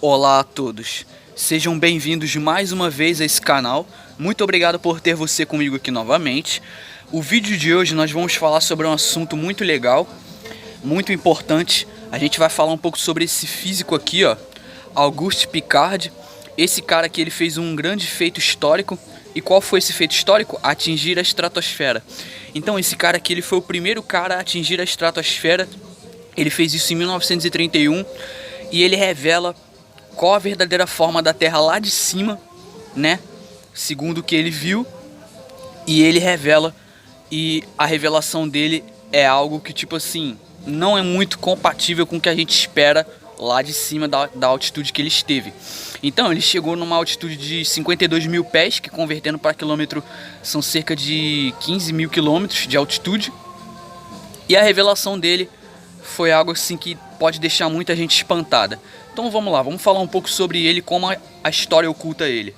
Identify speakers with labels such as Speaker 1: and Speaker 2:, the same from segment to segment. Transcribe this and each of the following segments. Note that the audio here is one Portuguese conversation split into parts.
Speaker 1: Olá a todos, sejam bem-vindos mais uma vez a esse canal. Muito obrigado por ter você comigo aqui novamente. O vídeo de hoje nós vamos falar sobre um assunto muito legal, muito importante. A gente vai falar um pouco sobre esse físico aqui, ó, Auguste Piccard. Esse cara aqui, ele fez um grande feito histórico. E qual foi esse feito histórico? Atingir a estratosfera. Então esse cara aqui, ele foi o primeiro cara a atingir a estratosfera. Ele fez isso em 1931 e ele revela qual a verdadeira forma da Terra lá de cima, né? Segundo o que ele viu. E ele revela, e a revelação dele é algo que, tipo assim, não é muito compatível com o que a gente espera lá de cima da altitude que ele esteve. Então ele chegou numa altitude de 52 mil pés, que convertendo para quilômetro são cerca de 15 mil quilômetros de altitude. E a revelação dele foi algo assim que pode deixar muita gente espantada. Então vamos lá, vamos falar um pouco sobre ele, como a história oculta ele.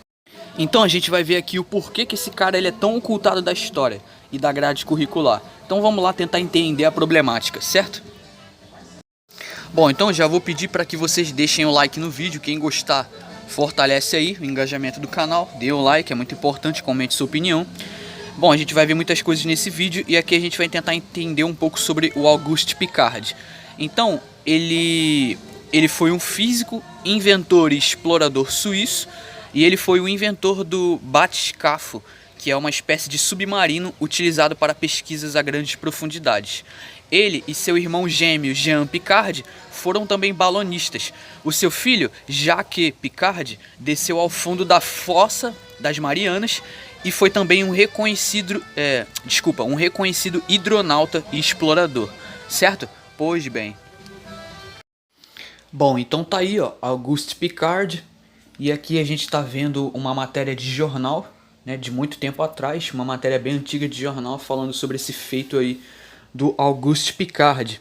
Speaker 1: Então a gente vai ver aqui o porquê que esse cara ele é tão ocultado da história e da grade curricular. Então vamos lá tentar entender a problemática, certo? Bom, então eu já vou pedir para que vocês deixem o like no vídeo. Quem gostar, fortalece aí o engajamento do canal. Dê o like, é muito importante, comente sua opinião. Bom, a gente vai ver muitas coisas nesse vídeo e aqui a gente vai tentar entender um pouco sobre o Auguste Piccard. Então, ele foi um físico, inventor e explorador suíço, e ele foi o inventor do batiscafo, que é uma espécie de submarino utilizado para pesquisas a grandes profundidades. Ele e seu irmão gêmeo Jean Piccard foram também balonistas. O seu filho, Jacques Piccard, desceu ao fundo da fossa das Marianas e foi também um reconhecido hidronauta e explorador, certo? Pois bem. Bom, então tá aí, ó, Auguste Piccard, e aqui a gente tá vendo uma matéria de jornal, né, de muito tempo atrás, uma matéria bem antiga de jornal falando sobre esse feito aí do Auguste Piccard.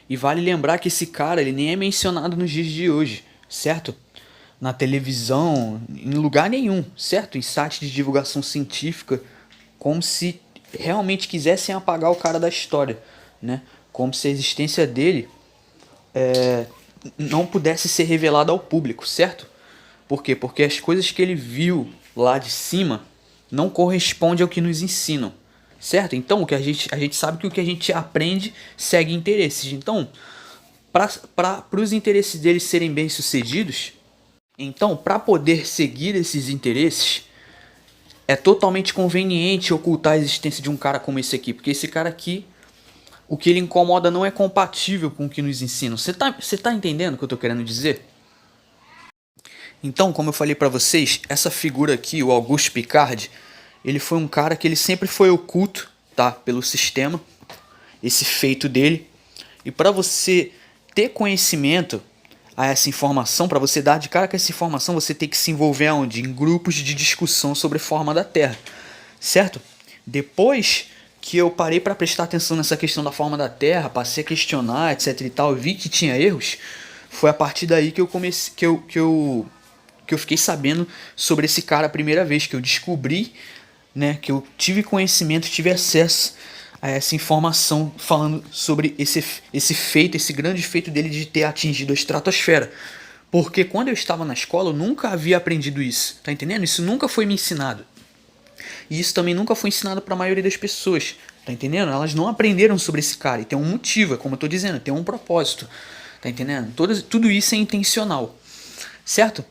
Speaker 1: E vale lembrar que esse cara, ele nem é mencionado nos dias de hoje, certo? Na televisão, em lugar nenhum, certo? Em sites de divulgação científica, como se realmente quisessem apagar o cara da história, né? Como se a existência dele não pudesse ser revelada ao público, certo? Por quê? Porque as coisas que ele viu lá de cima não correspondem ao que nos ensinam, certo? Então o que a gente sabe que o que a gente aprende segue interesses. Então, para os interesses deles serem bem sucedidos, então para poder seguir esses interesses, é totalmente conveniente ocultar a existência de um cara como esse aqui, porque esse cara aqui, o que ele incomoda não é compatível com o que nos ensinam. Você tá entendendo o que eu tô querendo dizer? Então, como eu falei pra vocês, essa figura aqui, o Auguste Piccard, ele foi um cara que ele sempre foi oculto, tá, pelo sistema, esse feito dele. E para você ter conhecimento a essa informação, para você dar de cara com essa informação, você tem que se envolver onde? Em grupos de discussão sobre a forma da Terra, certo? Depois que eu parei para prestar atenção nessa questão da forma da Terra, passei a questionar, etc e tal, vi que tinha erros, foi a partir daí que eu comecei, que eu fiquei sabendo sobre esse cara a primeira vez, que eu descobri, né, que eu tive conhecimento, tive acesso a essa informação falando sobre esse feito, esse grande feito dele de ter atingido a estratosfera. Porque quando eu estava na escola eu nunca havia aprendido isso, tá entendendo? Isso nunca foi me ensinado. E isso também nunca foi ensinado para a maioria das pessoas, tá entendendo? Elas não aprenderam sobre esse cara e tem um motivo, é como eu tô dizendo, tem um propósito, tá entendendo? Tudo isso é intencional, certo?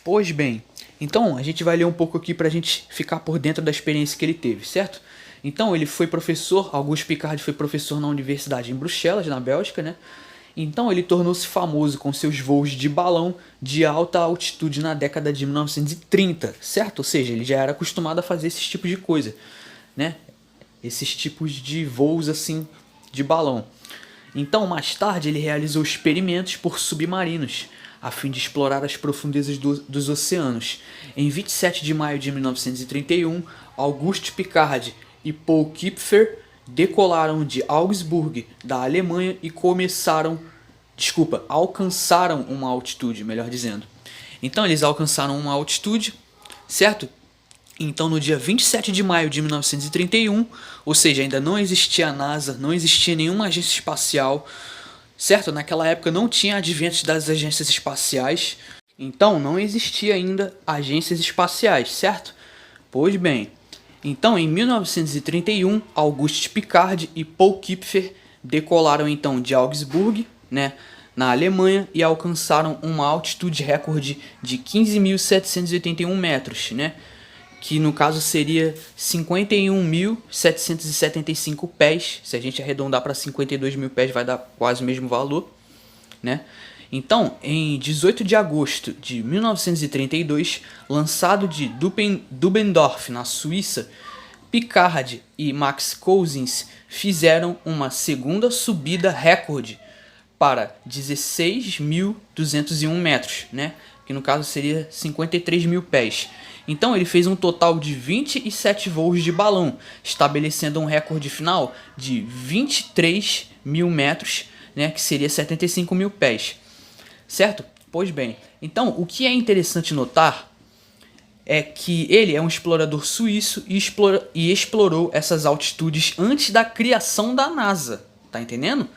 Speaker 1: Pois bem, então a gente vai ler um pouco aqui pra gente ficar por dentro da experiência que ele teve, certo? Então ele foi professor, Auguste Piccard foi professor na universidade em Bruxelas, na Bélgica, né? Então ele tornou-se famoso com seus voos de balão de alta altitude na década de 1930, certo? Ou seja, ele já era acostumado a fazer esses tipos de coisa, né? Esses tipos de voos assim de balão. Então mais tarde ele realizou experimentos por submarinos, a fim de explorar as profundezas dos oceanos. Em 27 de maio de 1931, Auguste Piccard e Paul Kupfer decolaram de Augsburg, da Alemanha, e alcançaram uma altitude, melhor dizendo. Então eles alcançaram uma altitude, certo? Então no dia 27 de maio de 1931, ou seja, ainda não existia a NASA, não existia nenhuma agência espacial, certo? Naquela época não tinha adventos das agências espaciais. Então não existia ainda agências espaciais, certo? Pois bem, então em 1931, Auguste Piccard e Paul Kupfer decolaram então de Augsburg, né, na Alemanha, e alcançaram uma altitude recorde de 15.781 metros, né, que no caso seria 51.775 pés. Se a gente arredondar para 52 mil pés vai dar quase o mesmo valor, né? Então, em 18 de agosto de 1932, lançado de Dubendorf, na Suíça, Piccard e Max Cousins fizeram uma segunda subida recorde para 16.201 metros, né? Que no caso seria 53 mil pés. Então ele fez um total de 27 voos de balão, estabelecendo um recorde final de 23 mil metros, né? Que seria 75 mil pés. Certo? Pois bem, então o que é interessante notar é que ele é um explorador suíço e explorou essas altitudes antes da criação da NASA, tá entendendo?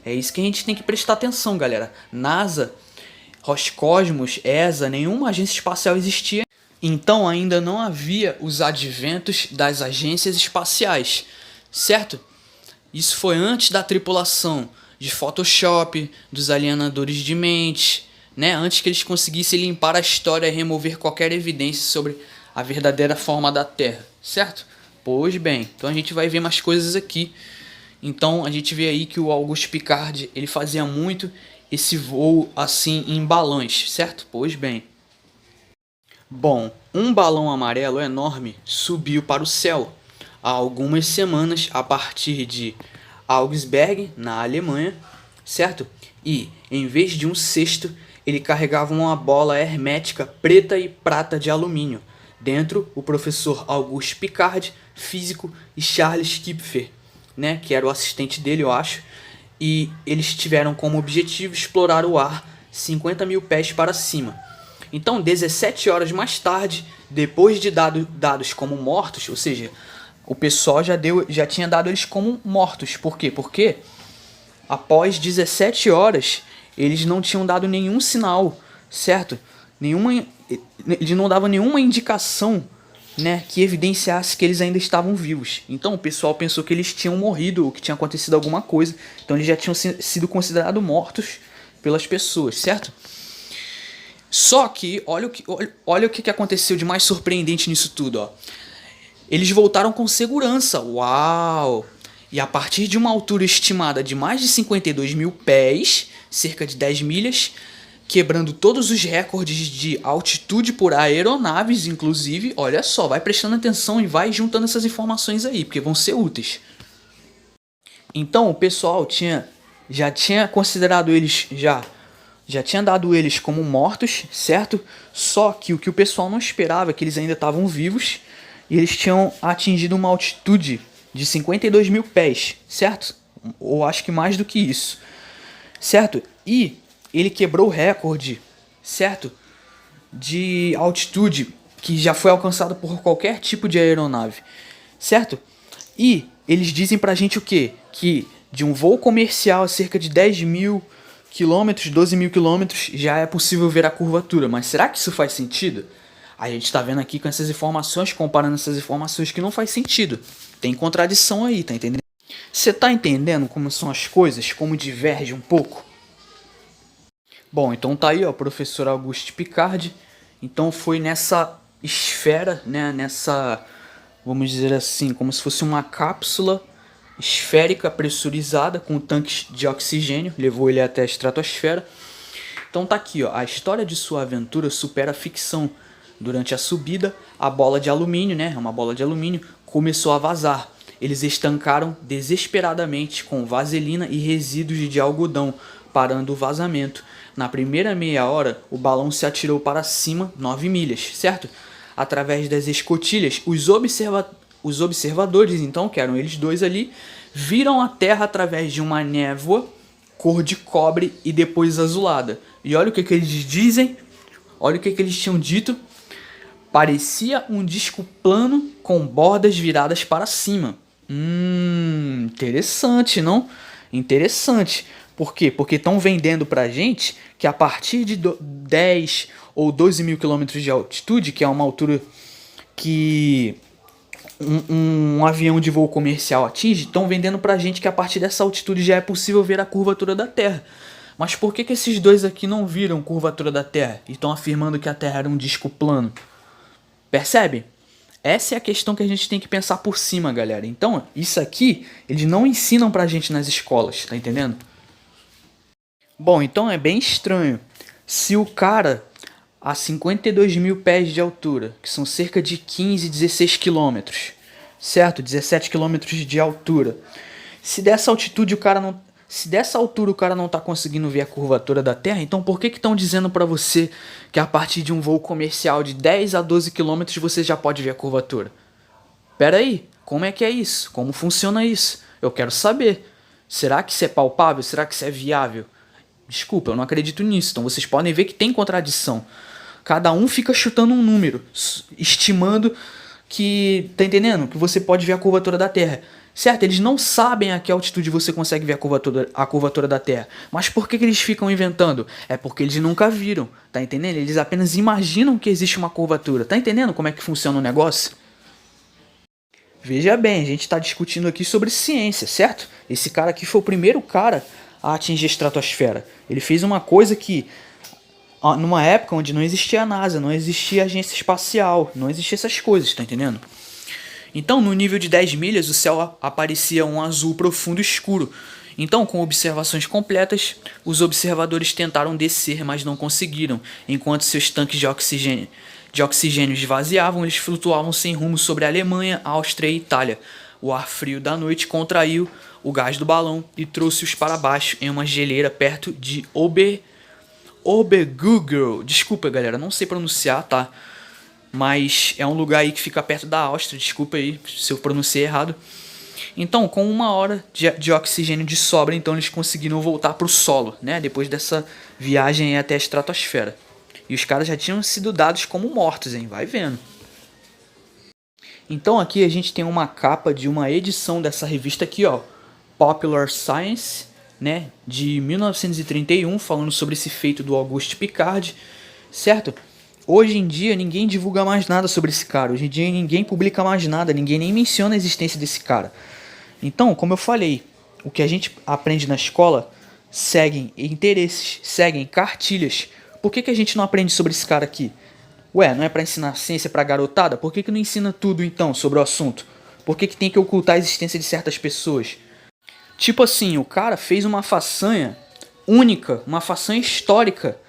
Speaker 1: É isso que a gente tem que prestar atenção, galera. NASA, Roscosmos, ESA, nenhuma agência espacial existia, então ainda não havia os adventos das agências espaciais, certo? Isso foi antes da tripulação de Photoshop, dos alienadores de mente, né? Antes que eles conseguissem limpar a história e remover qualquer evidência sobre a verdadeira forma da Terra, certo? Pois bem, então a gente vai ver mais coisas aqui. Então a gente vê aí que o Auguste Piccard, ele fazia muito esse voo assim em balões, certo? Pois bem. Bom, um balão amarelo enorme subiu para o céu há algumas semanas a partir de Augsburg, na Alemanha, certo? E, em vez de um cesto, ele carregava uma bola hermética preta e prata de alumínio. Dentro, o professor Auguste Piccard, físico, e Charles Kupfer, né, que era o assistente dele, eu acho. E eles tiveram como objetivo explorar o ar 50 mil pés para cima. Então, 17 horas mais tarde, depois de dados como mortos, ou seja, o pessoal já tinha dado eles como mortos. Por quê? Porque após 17 horas, eles não tinham dado nenhum sinal, certo? Eles não davam nenhuma indicação, né, que evidenciasse que eles ainda estavam vivos. Então o pessoal pensou que eles tinham morrido ou que tinha acontecido alguma coisa. Então eles já tinham sido considerados mortos pelas pessoas, certo? Só que olha o que aconteceu de mais surpreendente nisso tudo, ó. Eles voltaram com segurança, uau! E a partir de uma altura estimada de mais de 52 mil pés, cerca de 10 milhas, quebrando todos os recordes de altitude por aeronaves, inclusive. Olha só, vai prestando atenção e vai juntando essas informações aí, porque vão ser úteis. Então o pessoal já tinha considerado eles, já tinha dado eles como mortos, certo? Só que o que o pessoal não esperava é que eles ainda estavam vivos e eles tinham atingido uma altitude de 52 mil pés, certo? Ou acho que mais do que isso, certo? E ele quebrou o recorde, certo? De altitude que já foi alcançado por qualquer tipo de aeronave, certo? E eles dizem pra gente o quê? Que de um voo comercial a cerca de 10 mil quilômetros, 12 mil quilômetros, já é possível ver a curvatura. Mas será que isso faz sentido? A gente tá vendo aqui com essas informações, comparando essas informações que não faz sentido. Tem contradição aí, tá entendendo? Você tá entendendo como são as coisas, como diverge um pouco? Bom, então tá aí, ó, o professor Auguste Piccard. Então foi nessa esfera, né, nessa, vamos dizer assim, como se fosse uma cápsula esférica pressurizada com tanques de oxigênio, levou ele até a estratosfera. Então tá aqui, ó, a história de sua aventura supera a ficção. Durante a subida, a bola de alumínio, né, uma bola de alumínio, começou a vazar. Eles estancaram desesperadamente com vaselina e resíduos de algodão, parando o vazamento. Na primeira meia hora, o balão se atirou para cima 9 milhas, certo? Através das escotilhas, os observadores, então, que eram eles dois ali, viram a Terra através de uma névoa cor de cobre e depois azulada. E olha o que eles dizem, olha o que eles tinham dito. Parecia um disco plano com bordas viradas para cima. Interessante, não? Interessante. Por quê? Porque estão vendendo pra gente que a partir de 10 ou 12 mil quilômetros de altitude, que é uma altura que um avião de voo comercial atinge, estão vendendo pra gente que a partir dessa altitude já é possível ver a curvatura da Terra. Mas por que esses dois aqui não viram curvatura da Terra e estão afirmando que a Terra era um disco plano? Percebe? Essa é a questão que a gente tem que pensar por cima, galera. Então, isso aqui, eles não ensinam pra gente nas escolas, tá entendendo? Bom, então é bem estranho. Se o cara, a 52 mil pés de altura, que são cerca de 15, 16 quilômetros, certo? 17 quilômetros de altura. Se dessa altitude o cara não... Se dessa altura o cara não tá conseguindo ver a curvatura da Terra, então por que estão dizendo pra você que a partir de um voo comercial de 10 a 12 quilômetros você já pode ver a curvatura? Pera aí, como é que é isso? Como funciona isso? Eu quero saber. Será que isso é palpável? Será que isso é viável? Desculpa, eu não acredito nisso. Então vocês podem ver que tem contradição. Cada um fica chutando um número, estimando que, tá entendendo? Que você pode ver a curvatura da Terra. Certo? Eles não sabem a que altitude você consegue ver a curvatura da Terra. Mas por que eles ficam inventando? É porque eles nunca viram, tá entendendo? Eles apenas imaginam que existe uma curvatura. Tá entendendo como é que funciona o negócio? Veja bem, a gente está discutindo aqui sobre ciência, certo? Esse cara aqui foi o primeiro cara a atingir a estratosfera. Ele fez uma coisa que, numa época onde não existia a NASA, não existia a agência espacial, não existia essas coisas, tá entendendo? Então, no nível de 10 milhas, o céu aparecia um azul profundo escuro. Então, com observações completas, os observadores tentaram descer, mas não conseguiram. Enquanto seus tanques de oxigênio esvaziavam, eles flutuavam sem rumo sobre a Alemanha, Áustria e Itália. O ar frio da noite contraiu o gás do balão e trouxe-os para baixo em uma geleira perto de Obergurgl. Desculpa, galera, não sei pronunciar, tá? Mas é um lugar aí que fica perto da Áustria, desculpa aí se eu pronunciei errado. Então, com 1 hora de oxigênio de sobra, então eles conseguiram voltar para o solo, né? Depois dessa viagem até a estratosfera. E os caras já tinham sido dados como mortos, hein? Vai vendo. Então aqui a gente tem uma capa de uma edição dessa revista aqui, ó, Popular Science, né? De 1931, falando sobre esse feito do Auguste Piccard, certo? Hoje em dia ninguém divulga mais nada sobre esse cara, hoje em dia ninguém publica mais nada, ninguém nem menciona a existência desse cara. Então, como eu falei, o que a gente aprende na escola seguem interesses, seguem cartilhas. Por que a gente não aprende sobre esse cara aqui? Ué, não é pra ensinar ciência pra garotada? Por que não ensina tudo então sobre o assunto? Por que tem que ocultar a existência de certas pessoas? Tipo assim, o cara fez uma façanha única, uma façanha histórica.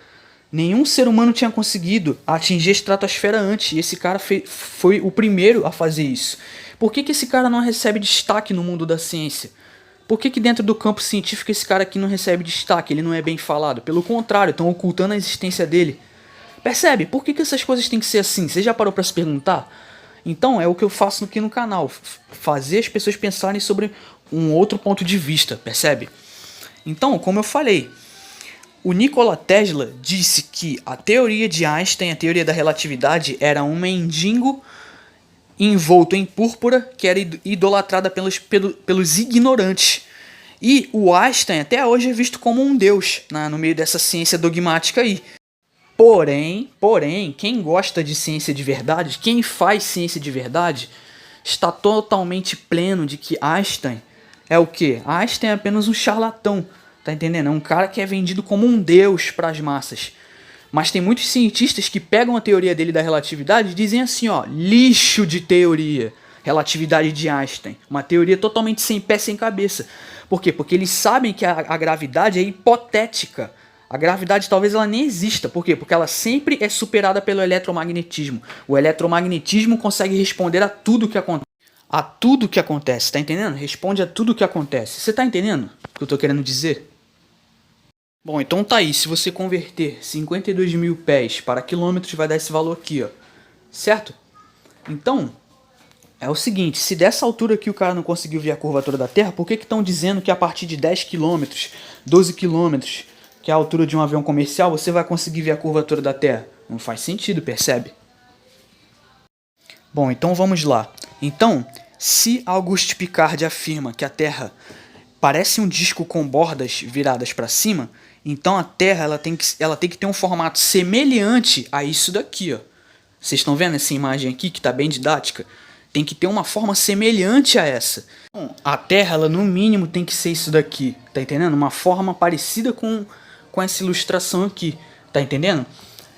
Speaker 1: Nenhum ser humano tinha conseguido atingir a estratosfera antes, e esse cara foi o primeiro a fazer isso. Por que esse cara não recebe destaque no mundo da ciência? Por que dentro do campo científico esse cara aqui não recebe destaque, ele não é bem falado? Pelo contrário, estão ocultando a existência dele. Percebe? Por que essas coisas têm que ser assim? Você já parou para se perguntar? Então, é o que eu faço aqui no canal, fazer as pessoas pensarem sobre um outro ponto de vista, percebe? Então, como eu falei, o Nikola Tesla disse que a teoria de Einstein, a teoria da relatividade, era um mendigo envolto em púrpura que era idolatrada pelos ignorantes. E o Einstein até hoje é visto como um deus no meio dessa ciência dogmática aí. Porém, quem gosta de ciência de verdade, quem faz ciência de verdade, está totalmente pleno de que Einstein é o quê? Einstein é apenas um charlatão. Tá entendendo? É um cara que é vendido como um deus para as massas. Mas tem muitos cientistas que pegam a teoria dele da relatividade e dizem assim, ó, lixo de teoria, relatividade de Einstein. Uma teoria totalmente sem pé, sem cabeça. Por quê? Porque eles sabem que a gravidade é hipotética. A gravidade talvez ela nem exista. Por quê? Porque ela sempre é superada pelo eletromagnetismo. O eletromagnetismo consegue responder a tudo que acontece. A tudo que acontece, tá entendendo? Responde a tudo que acontece. Você tá entendendo o que eu tô querendo dizer? Bom, então tá aí. Se você converter 52 mil pés para quilômetros, vai dar esse valor aqui, ó. Certo? Então, é o seguinte. Se dessa altura aqui o cara não conseguiu ver a curvatura da Terra, por que estão dizendo que a partir de 10 quilômetros, 12 quilômetros, que é a altura de um avião comercial, você vai conseguir ver a curvatura da Terra? Não faz sentido, percebe? Bom, então vamos lá. Então, se Auguste Piccard afirma que a Terra parece um disco com bordas viradas para cima, Então a Terra ela tem que ter um formato semelhante a isso daqui, ó. Vocês estão vendo essa imagem aqui que está bem didática? Tem que ter uma forma semelhante a essa. Bom, a Terra, ela no mínimo tem que ser isso daqui, tá entendendo? Uma forma parecida com essa ilustração aqui, tá entendendo?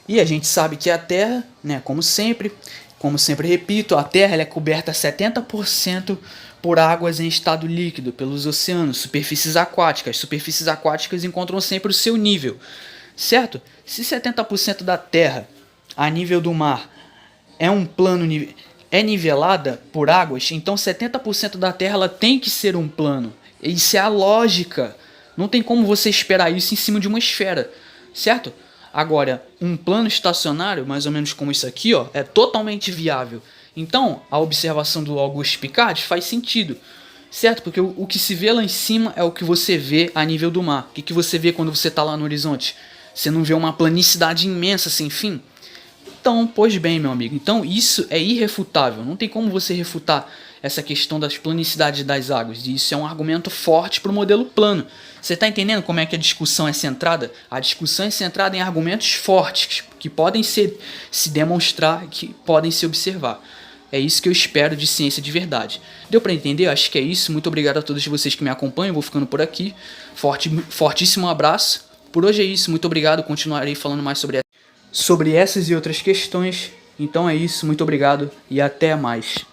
Speaker 1: E a gente sabe que a Terra, né, como sempre repito, a Terra ela é coberta 70% por águas em estado líquido, pelos oceanos, superfícies aquáticas. Superfícies aquáticas encontram sempre o seu nível, certo? Se 70% da Terra, a nível do mar, é nivelada por águas, então 70% da Terra ela tem que ser um plano. Isso é a lógica. Não tem como você esperar isso em cima de uma esfera, certo? Agora, um plano estacionário, mais ou menos como isso aqui, ó, é totalmente viável. Então, a observação do Auguste Piccard faz sentido, certo? Porque o que se vê lá em cima é o que você vê a nível do mar. O que você vê quando você está lá no horizonte? Você não vê uma planicidade imensa sem fim? Então, pois bem, meu amigo. Então, isso é irrefutável. Não tem como você refutar essa questão das planicidades das águas. E isso é um argumento forte para o modelo plano. Você está entendendo como é que a discussão é centrada? A discussão é centrada em argumentos fortes que podem se demonstrar, que podem se observar. É isso que eu espero de ciência de verdade. Deu para entender? Acho que é isso. Muito obrigado a todos vocês que me acompanham. Vou ficando por aqui. Fortíssimo abraço. Por hoje é isso. Muito obrigado. Continuarei falando mais sobre essas e outras questões. Então é isso. Muito obrigado e até mais.